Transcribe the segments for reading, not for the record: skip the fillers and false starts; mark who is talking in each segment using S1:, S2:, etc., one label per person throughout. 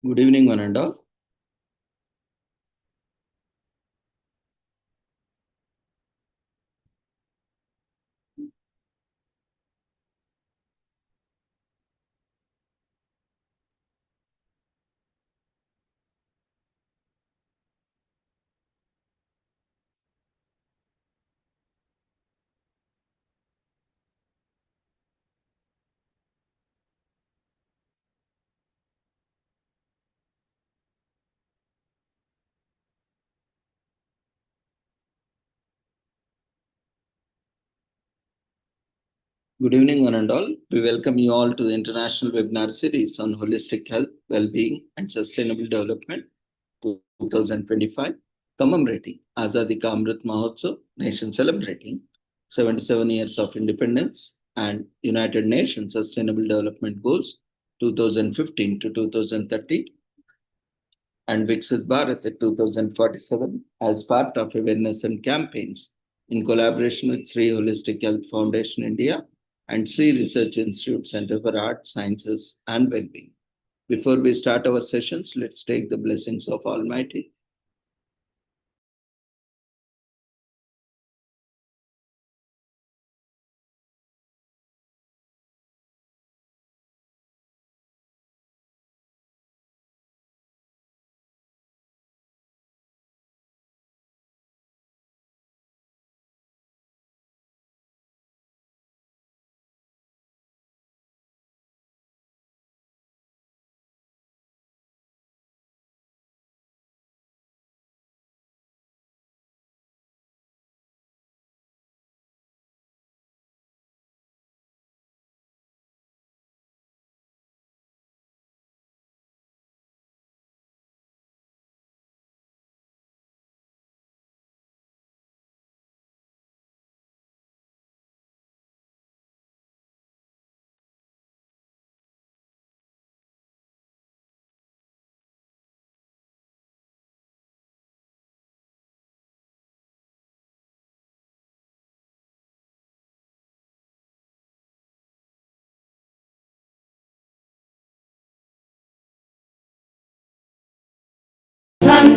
S1: Good evening, one and all. Good evening, one and all. We welcome you all to the international webinar series on holistic health, well-being, and sustainable development 2025, commemorating Azadi Ka Amrit Mahotsav, nation celebrating 77 years of independence and United Nations Sustainable Development Goals 2015 to 2030 and Viksit Bharat at 2047 as part of awareness and campaigns in collaboration with Sri Holistic Health Foundation India and Sri Research Institute Center for Art, Sciences and Wellbeing. Before we start our sessions, let's take the blessings of Almighty.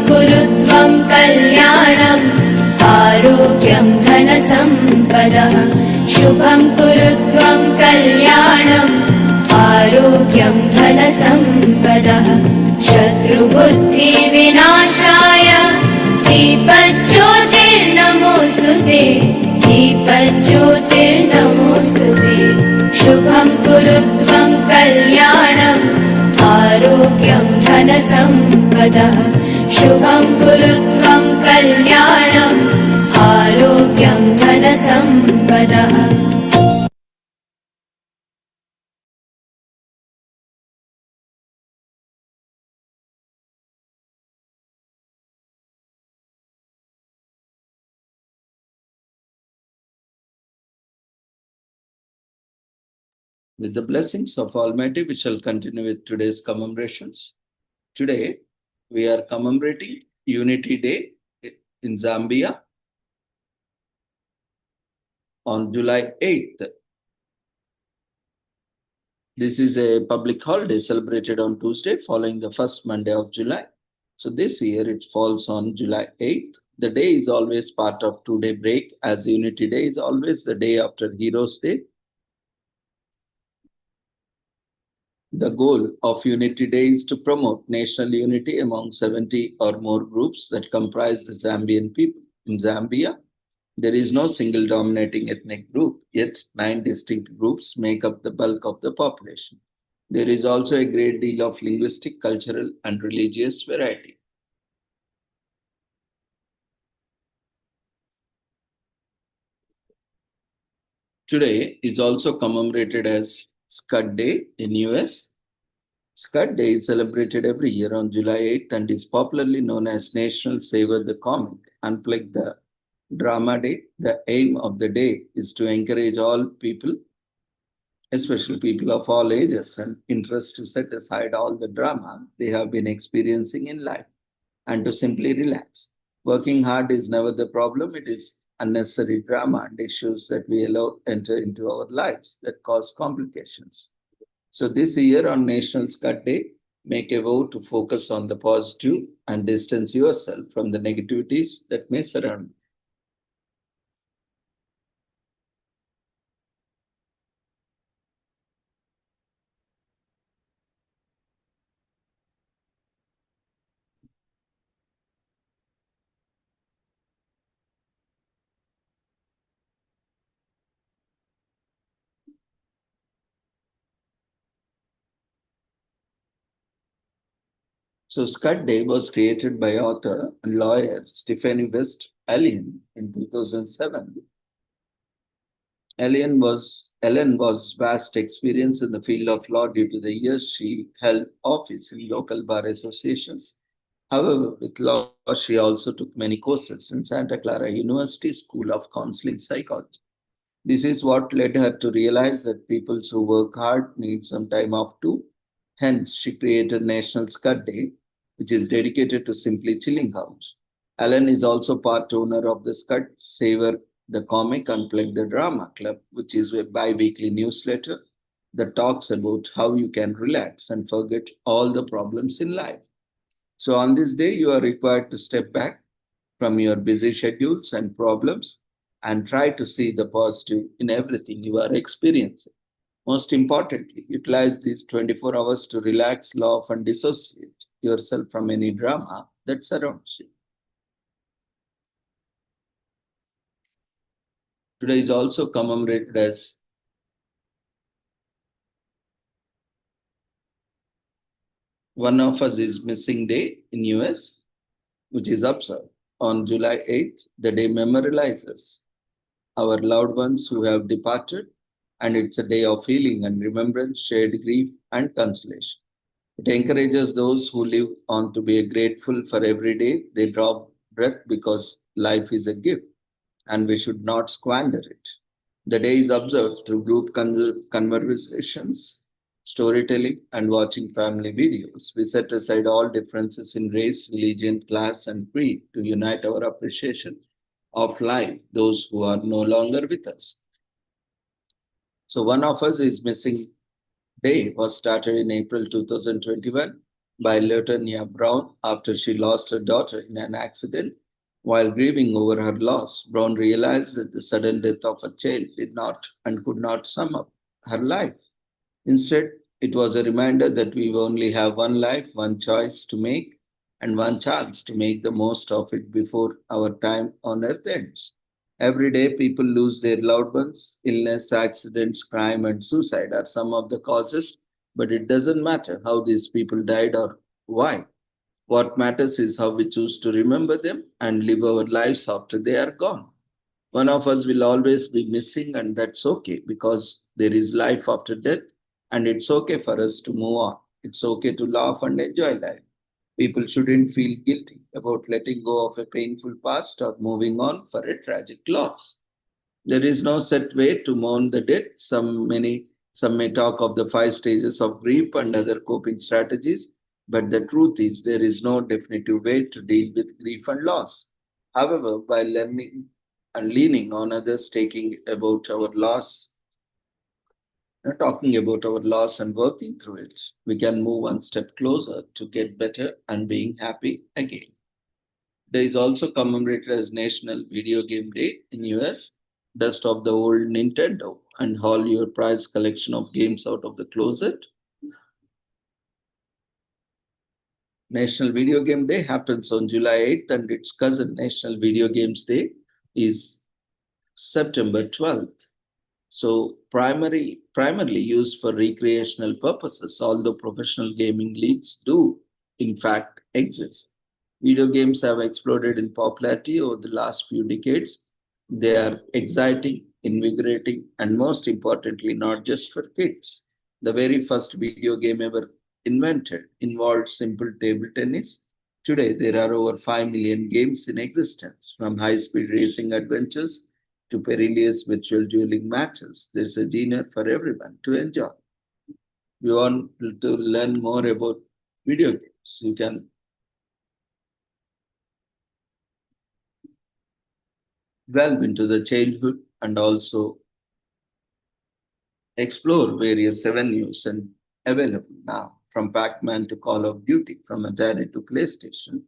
S2: कुरुत्वं कल्याणम् आरोग्यं धनसम्पदः शुभं कुरुत्वं कल्याणम् आरोग्यं धनसम्पदः शत्रुबुद्धिविनाशाय दीपज्योतिर्नमोऽस्तुते दीपज्योतिर्नमोऽस्तुते शुभं कुरुत्वं कल्याणम् आरोग्यं धनसम्पदः शुभं कुरुत्वं कल्याणम् आरोग्यं धनसम्पदः
S1: With the blessings of Almighty, we shall continue with today's commemorations. Today, we are commemorating Unity Day in Zambia on July 8th. This is a public holiday celebrated on Tuesday following the first Monday of July. So this year it falls on July 8th. The day is always part of two-day break, as Unity Day is always the day after Heroes Day. The goal of Unity Day is to promote national unity among 70 or more groups that comprise the Zambian people. In Zambia, there is no single dominating ethnic group, yet 9 distinct groups make up the bulk of the population. There is also a great deal of linguistic, cultural, and religious variety. Today is also commemorated as Scud Day in US. Scud Day is celebrated every year on July 8th and is popularly known as National Savor the Comic. Unlike the Drama Day, the aim of the day is to encourage all people, especially people of all ages and interests, to set aside all the drama they have been experiencing in life and to simply relax. Working hard is never the problem. It is unnecessary drama and issues that we allow enter into our lives that cause complications. So this year on National Scud Day, make a vow to focus on the positive and distance yourself from the negativities that may surround you. So Scud Day was created by author and lawyer Stephanie West Allen in 2007. Ellen was vast experience in the field of law due to the years she held office in local bar associations. However, with law, she also took many courses in Santa Clara University School of Counseling Psychology. This is what led her to realize that people who work hard need some time off too. Hence, she created National Scud Day, which is dedicated to simply chilling out. Alan is also part owner of the Scud Savor the Comic Unplug the Drama Club, which is a bi-weekly newsletter that talks about how you can relax and forget all the problems in life. So on this day, you are required to step back from your busy schedules and problems and try to see the positive in everything you are experiencing. Most importantly, utilize these 24 hours to relax, laugh, and dissociate yourself from any drama that surrounds you. Today is also commemorated as One of Us is Missing Day in US, which is observed on July 8th. The day memorializes our loved ones who have departed, and it's a day of healing and remembrance, shared grief, and consolation. It encourages those who live on to be grateful for every day they draw breath because life is a gift and we should not squander it. The day is observed through group conversations, storytelling, and watching family videos. We set aside all differences in race, religion, class, and creed to unite our appreciation of life, those who are no longer with us. So One of Us is Missing Day was started in April 2021 by Latonia Brown after she lost her daughter in an accident. While grieving over her loss, Brown realized that the sudden death of a child did not and could not sum up her life. Instead, it was a reminder that we only have one life, one choice to make, and one chance to make the most of it before our time on earth ends. Every day, people lose their loved ones. Illness, accidents, crime, and suicide are some of the causes, but it doesn't matter how these people died or why. What matters is how we choose to remember them and live our lives after they are gone. One of us will always be missing, and that's okay because there is life after death, and it's okay for us to move on. It's okay to laugh and enjoy life. People shouldn't feel guilty about letting go of a painful past or moving on for a tragic loss. There is no set way to mourn the dead. Some may talk of the 5 stages of grief and other coping strategies, but the truth is there is no definitive way to deal with grief and loss. However, by learning and leaning on others, talking about our loss and working through it, we can move one step closer to get better and being happy again. Day is also commemorated as National Video Game Day in US. Dust off the old Nintendo and haul your prized collection of games out of the closet. National Video Game Day happens on July 8th, and its cousin National Video Games Day is September 12th. So primarily used for recreational purposes, although professional gaming leagues do in fact exist. Video games have exploded in popularity over the last few decades. They are exciting, invigorating, and most importantly, not just for kids. The very first video game ever invented involved simple table tennis. Today, there are over 5 million games in existence, from high-speed racing adventures to perilous virtual dueling matches. There's a genre for everyone to enjoy. If you want to learn more about video games, you can delve into the childhood and also explore various avenues and available now. from Pac-Man to Call of Duty, from Atari to PlayStation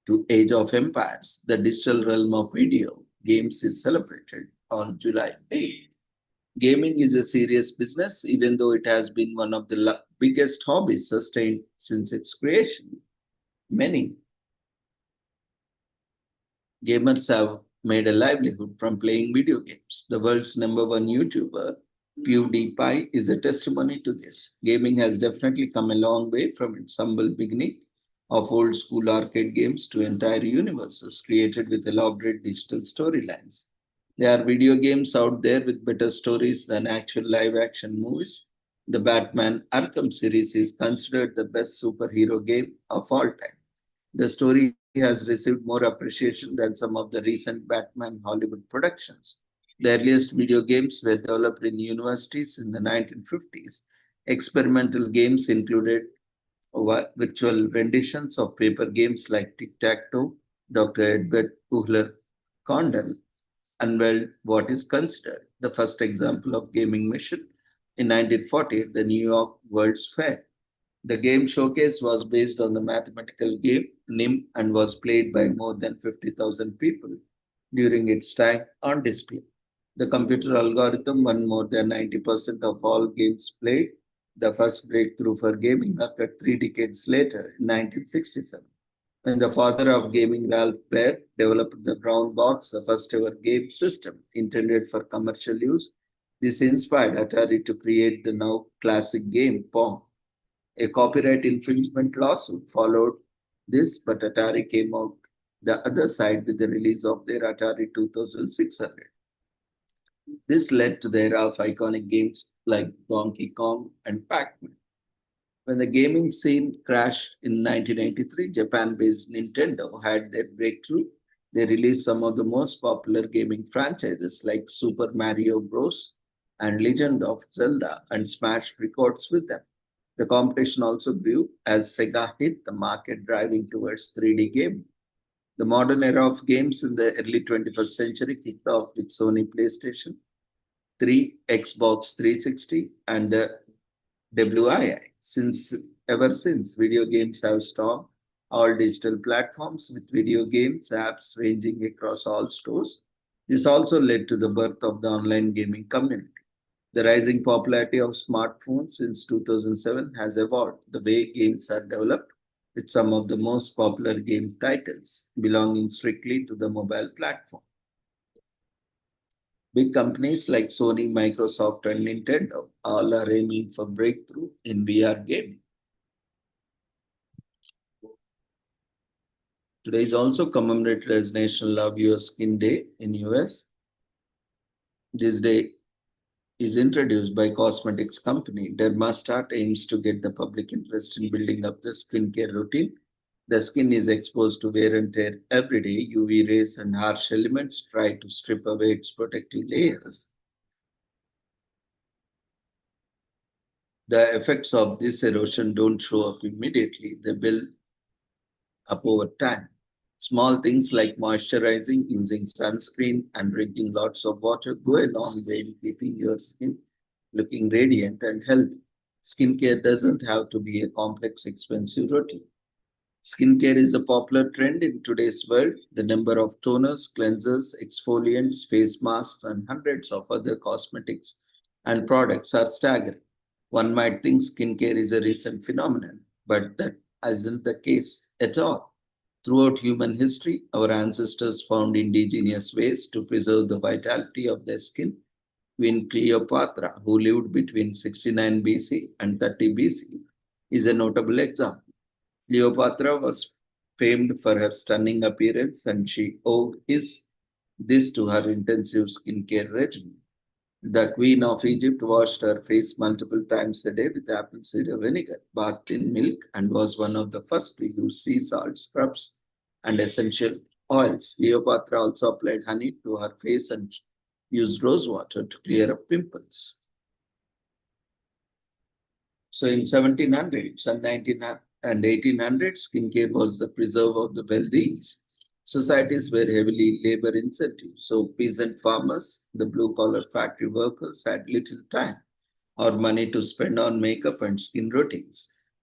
S1: to Age of Empires. The digital realm of video games is celebrated on July 8th. Gaming is a serious business, even though it has been one of the biggest hobbies sustained since its creation. Many gamers have made a livelihood from playing video games. The world's #1 YouTuber, PewDiePie, is a testimony to this. Gaming has definitely come a long way from its humble beginning of old school arcade games to entire universes created with elaborate digital storylines. There are video games out there with better stories than actual live action movies. The Batman Arkham series is considered the best superhero game of all time. The story has received more appreciation than some of the recent Batman Hollywood productions. The earliest video games were developed in universities in the 1950s. Experimental games included virtual renditions of paper games like Tic-Tac-Toe. Dr. Edward Uhler Condell unveiled what is considered the first example of gaming machine in 1940 at the New York World's Fair. The game showcase was based on the mathematical game NIM and was played by more than 50,000 people during its time on display. The computer algorithm won more than 90% of all games played. The first breakthrough for gaming occurred 3 decades later in 1967, when the father of gaming, Ralph Baer, developed the Brown Box, the first ever game system intended for commercial use. This inspired Atari to create the now classic game Pong. A copyright infringement lawsuit followed this, but Atari came out the other side with the release of their Atari 2600. This led to the era of iconic games like Donkey Kong and Pac-Man. When the gaming scene crashed in 1983, Japan-based Nintendo had their breakthrough. They released some of the most popular gaming franchises like Super Mario Bros. And Legend of Zelda and smashed records with them. The competition also grew as Sega hit the market, driving towards 3D gaming. The modern era of games in the early 21st century kicked off with Sony PlayStation 3, Xbox 360, and the WII. Ever since, video games have stormed all digital platforms with video games apps ranging across all stores. This also led to the birth of the online gaming community. The rising popularity of smartphones since 2007 has evolved the way games are developed, with some of the most popular game titles belonging strictly to the mobile platform. Big companies like Sony, Microsoft, and Nintendo all are aiming for breakthrough in VR gaming. Today is also commemorated as National Love Your Skin Day in US. This day is introduced by cosmetics company Dermastart, aims to get the public interest in building up the skincare routine. The skin is exposed to wear and tear every day. UV rays and harsh elements try to strip away its protective layers. The effects of this erosion don't show up immediately. They build up over time. Small things like moisturizing, using sunscreen, and drinking lots of water go a long way in keeping your skin looking radiant and healthy. Skincare doesn't have to be a complex, expensive routine. Skincare is a popular trend in today's world. The number of toners, cleansers, exfoliants, face masks, and hundreds of other cosmetics and products are staggering. One might think skincare is a recent phenomenon, but that isn't the case at all. Throughout human history, our ancestors found ingenious ways to preserve the vitality of their skin. Queen Cleopatra, who lived between 69 BC and 30 BC, is a notable example. Cleopatra was famed for her stunning appearance, and she owed this to her intensive skincare regimen. The Queen of Egypt washed her face multiple times a day with apple cider vinegar, bathed in milk, and was one of the first to use sea salt, scrubs, and essential oils. Cleopatra also applied honey to her face and used rose water to clear up pimples. So in 1700s and 1800s, skincare was the preserve of the wealthy. Societies were heavily labor intensive, so peasant farmers, the blue-collar factory workers had little time or money to spend on makeup and skin routines.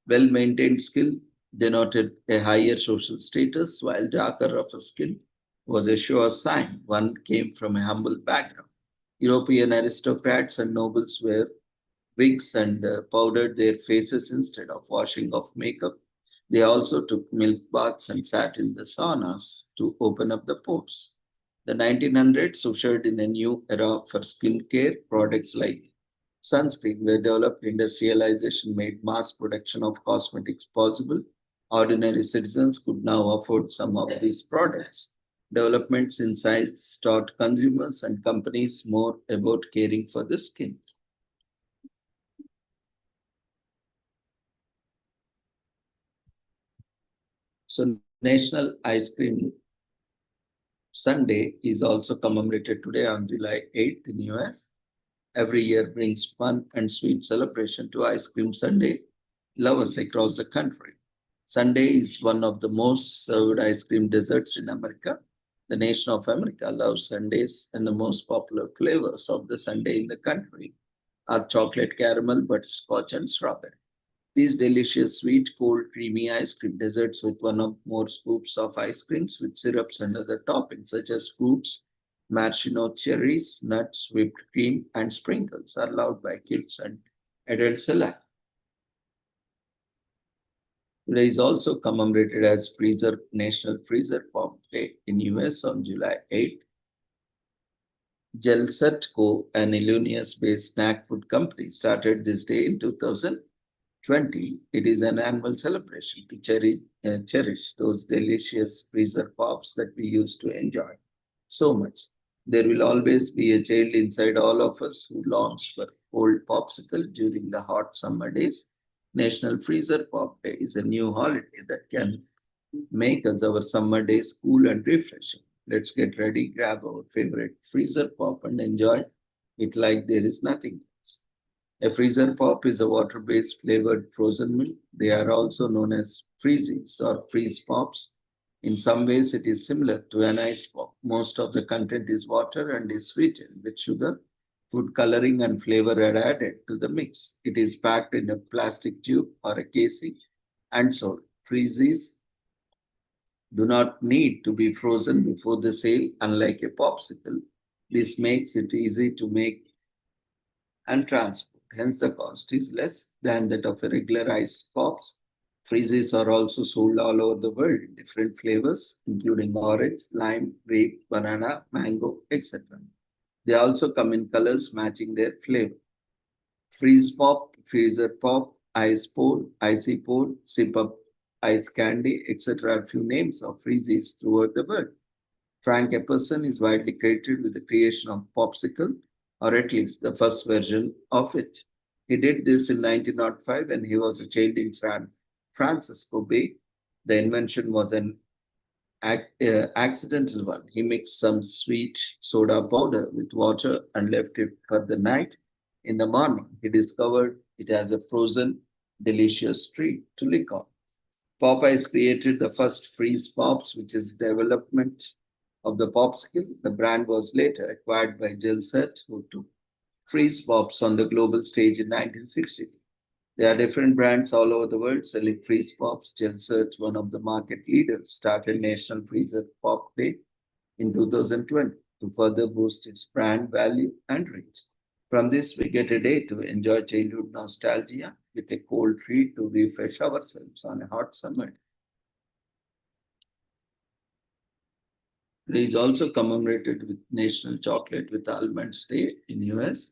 S1: Well-maintained skin denoted a higher social status, while darker, rougher skin was a sure sign one came from a humble background. European aristocrats and nobles wore wigs and powdered their faces instead of washing off makeup. They also took milk baths and sat in the saunas to open up the pores. The 1900s ushered in a new era for skincare. Products like sunscreen were developed. Industrialization made mass production of cosmetics possible. Ordinary citizens could now afford some of these products. Developments in science taught consumers and companies more about caring for the skin. So, National Ice Cream Sunday is also commemorated today on July 8th in US. Every year brings fun and sweet celebration to Ice Cream Sunday lovers across the country. Sunday is one of the most served ice cream desserts in America. The nation of America loves sundaes, and the most popular flavors of the sundae in the country are chocolate caramel, butterscotch, and strawberry. These delicious sweet, cold, creamy ice cream desserts with one or more scoops of ice creams with syrups and other toppings such as fruits, maraschino cherries, nuts, whipped cream, and sprinkles are loved by kids and adults alike. Today is also commemorated as National Freezer Pop Day in US on July 8th. Gelsat Co., an Illinois-based snack food company, started this day in 2020. It is an annual celebration to cherish those delicious freezer pops that we used to enjoy so much. There will always be a child inside all of us who longs for cold popsicle during the hot summer days. National Freezer Pop Day is a new holiday that can make us our summer days cool and refreshing. Let's get ready, grab our favorite freezer pop and enjoy it like there is nothing else. A freezer pop is a water-based flavored frozen milk. They are also known as freezies or freeze pops. In some ways, it is similar to an ice pop. Most of the content is water and is sweetened with sugar. Food coloring and flavor are added to the mix. It is packed in a plastic tube or a casing and sold. Freezies do not need to be frozen before the sale, unlike a popsicle. This makes it easy to make and transport. Hence, the cost is less than that of a regular ice pops. Freezes are also sold all over the world in different flavors, including orange, lime, grape, banana, mango, etc. They also come in colors matching their flavor. Freeze pop, freezer pop, ice pour, icy pour, sip up, ice candy, etc. are few names of freezies throughout the world. Frank Epperson is widely credited with the creation of Popsicle, or at least the first version of it. He did this in 1905 when he was a child in San Francisco Bay. The invention was an accidental one. He mixed some sweet soda powder with water and left it for the night. In the morning, he discovered it as a frozen, delicious treat to lick on. Popeyes created the first freeze pops, which is development of the popsicle. The brand was later acquired by Gelsat, who took freeze pops on the global stage in 1963. There are different brands all over the world selling freeze pops. Gelsat, one of the market leaders, started National Freezer Pop Day in 2020 to further boost its brand value and reach. From this, we get a day to enjoy childhood nostalgia with a cold treat to refresh ourselves on a hot summer. It is also commemorated with National Chocolate with Almonds Day in US.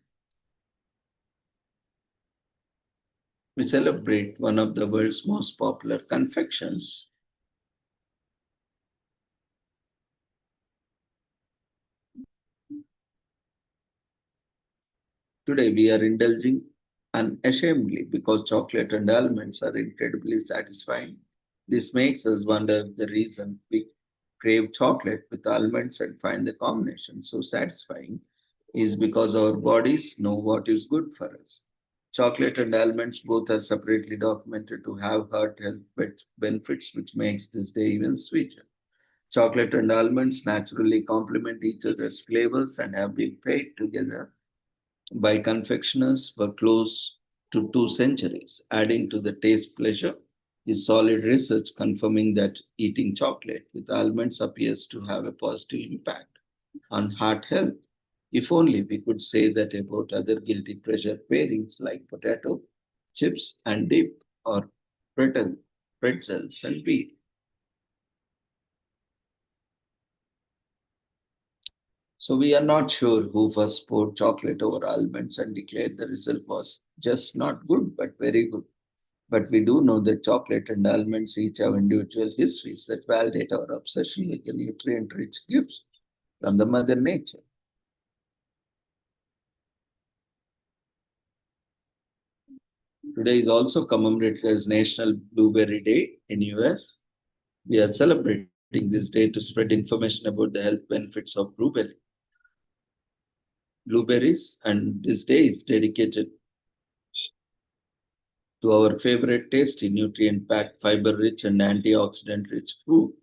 S1: We celebrate one of the world's most popular confections. Today we are indulging unashamedly because chocolate and almonds are incredibly satisfying. This makes us wonder if the reason we crave chocolate with almonds and find the combination so satisfying is because our bodies know what is good for us. Chocolate and almonds both are separately documented to have heart health benefits, which makes this day even sweeter. Chocolate and almonds naturally complement each other's flavors and have been paired together by confectioners for close to 2 centuries, adding to the taste pleasure is solid research confirming that eating chocolate with almonds appears to have a positive impact on heart health. If only we could say that about other guilty pleasure pairings like potato, chips and dip, or pretzels and beer. So we are not sure who first poured chocolate over almonds and declared the result was just not good but very good. But we do know that chocolate and almonds each have individual histories that validate our obsession with the nutrient-rich gifts from the Mother Nature. Today is also commemorated as National Blueberry Day in US. We are celebrating this day to spread information about the health benefits of blueberries, and this day is dedicated to our favorite tasty nutrient-packed, fiber-rich and antioxidant-rich fruit.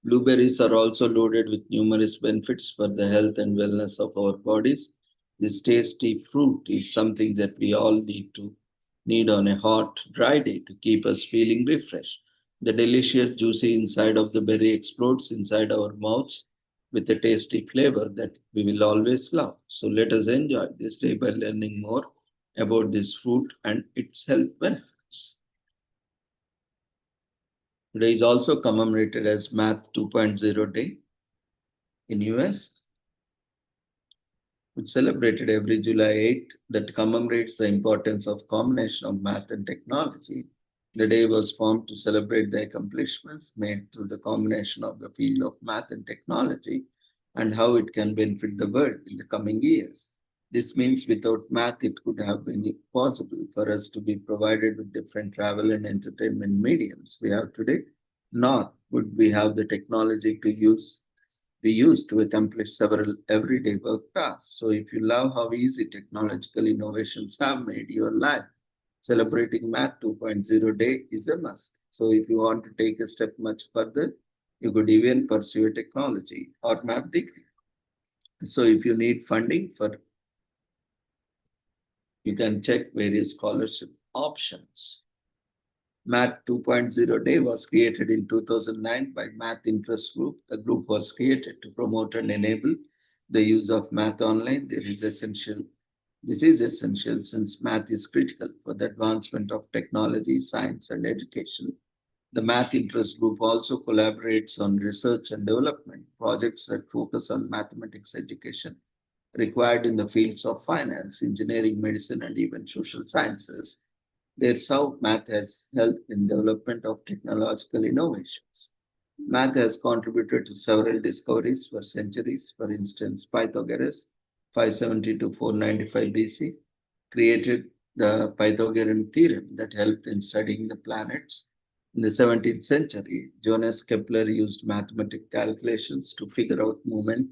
S1: Blueberries are also loaded with numerous benefits for the health and wellness of our bodies. This tasty fruit is something that we all need on a hot, dry day to keep us feeling refreshed. The delicious, juicy inside of the berry explodes inside our mouths with a tasty flavor that we will always love. So let us enjoy this day by learning more about this fruit and its health benefits. Today is also commemorated as Math 2.0 Day in US. It's celebrated every July 8th that commemorates the importance of combination of math and technology. The day was formed to celebrate the accomplishments made through the combination of the field of math and technology and how it can benefit the world in the coming years. This means without math, it could have been impossible for us to be provided with different travel and entertainment mediums we have today, nor would we have the technology we use to accomplish several everyday work tasks. So if you love how easy technological innovations have made your life, celebrating Math 2.0 Day is a must. So if you want to take a step much further, you could even pursue a technology or math degree. So if you need funding for, you can check various scholarship options. Math 2.0 Day was created in 2009 by Math Interest Group. The group was created to promote and enable the use of math online. This is essential since math is critical for the advancement of technology, science, and education. The Math Interest Group also collaborates on research and development projects that focus on mathematics education required in the fields of finance, engineering, medicine, and even social sciences. That's how math has helped in development of technological innovations. Math has contributed to several discoveries for centuries. For instance, Pythagoras, 570 to 495 BC, created the Pythagorean theorem that helped in studying the planets. In the 17th century, Johannes Kepler used mathematical calculations to figure out movement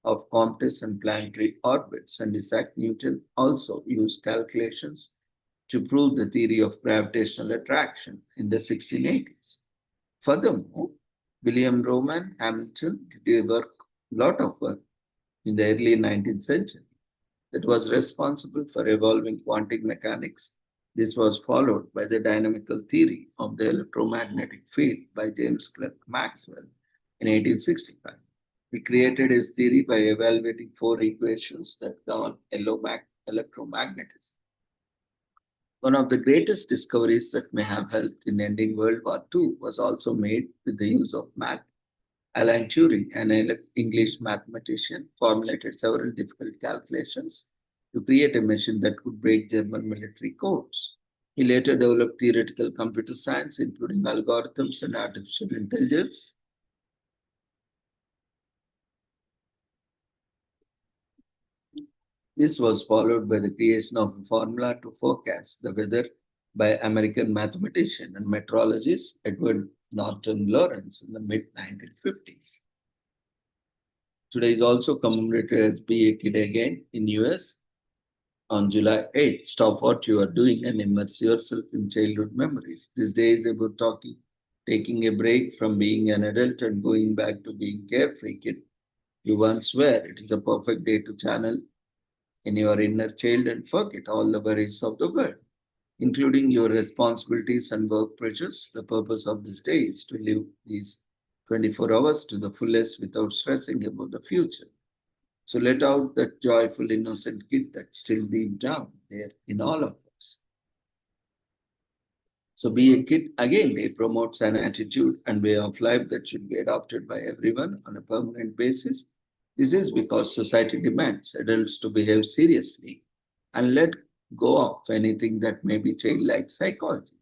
S1: of comets and planetary orbits, and Isaac Newton also used calculations to prove the theory of gravitational attraction in the 1680s. Furthermore, William Rowan Hamilton did a lot of work in the early 19th century that was responsible for evolving quantum mechanics. This was followed by the dynamical theory of the electromagnetic field by James Clerk Maxwell in 1865. He created his theory by evaluating 4 equations that govern electromagnetism. One of the greatest discoveries that may have helped in ending World War II was also made with the use of math. Alan Turing, an English mathematician, formulated several difficult calculations to create a machine that could break German military codes. He later developed theoretical computer science, including algorithms and artificial intelligence. This was followed by the creation of a formula to forecast the weather by American mathematician and meteorologist Edward Norton Lawrence in the mid-1950s. Today is also commemorated as Be a Kid Again in US. On July 8th, stop what you are doing and immerse yourself in childhood memories. This day is about taking a break from being an adult and going back to being carefree kid you once were. It is a perfect day to channel in your inner child and forget all the worries of the world, including your responsibilities and work pressures. The purpose of this day is to live these 24 hours to the fullest without stressing about the future. So let out that joyful, innocent kid that's still deep down there in all of us. So be a kid again. It promotes an attitude and way of life that should be adopted by everyone on a permanent basis. This is because society demands adults to behave seriously and let go of anything that may be childlike psychology.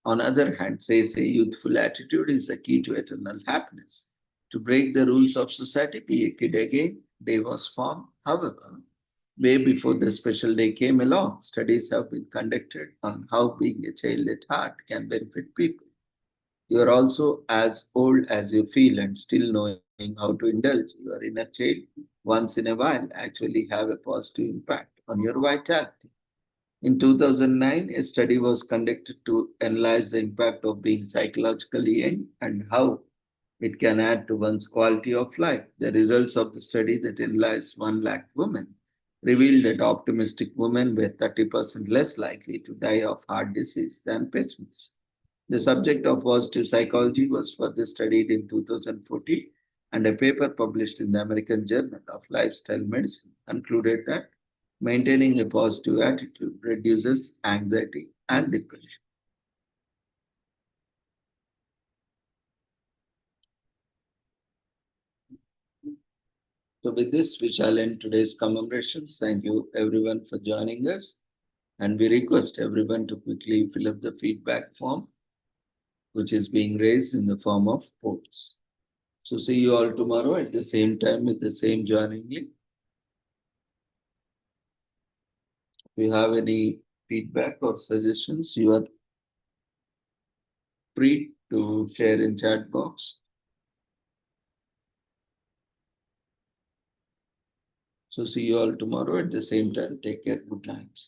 S1: On the other hand, says a youthful attitude is the key to eternal happiness. To break the rules of society, be a kid again. Day was formed. However, way before the special day came along, studies have been conducted on how being a child at heart can benefit people. You are also as old as you feel and still knowing how to indulge your inner child once in a while actually have a positive impact on your vitality. In 2009, a study was conducted to analyze the impact of being psychologically young and how it can add to one's quality of life. The results of the study that analyzed 1 lakh women revealed that optimistic women were 30% less likely to die of heart disease than pessimists. The subject of positive psychology was further studied in 2014, and a paper published in the American Journal of Lifestyle Medicine concluded that maintaining a positive attitude reduces anxiety and depression. So with this, we shall end today's commemorations. Thank you everyone for joining us. And we request everyone to quickly fill up the feedback form, which is being raised in the form of polls. So see you all tomorrow at the same time with the same joining link. If you have any feedback or suggestions, you are free to share in chat box. So see you all tomorrow at the same time. Take care. Good night.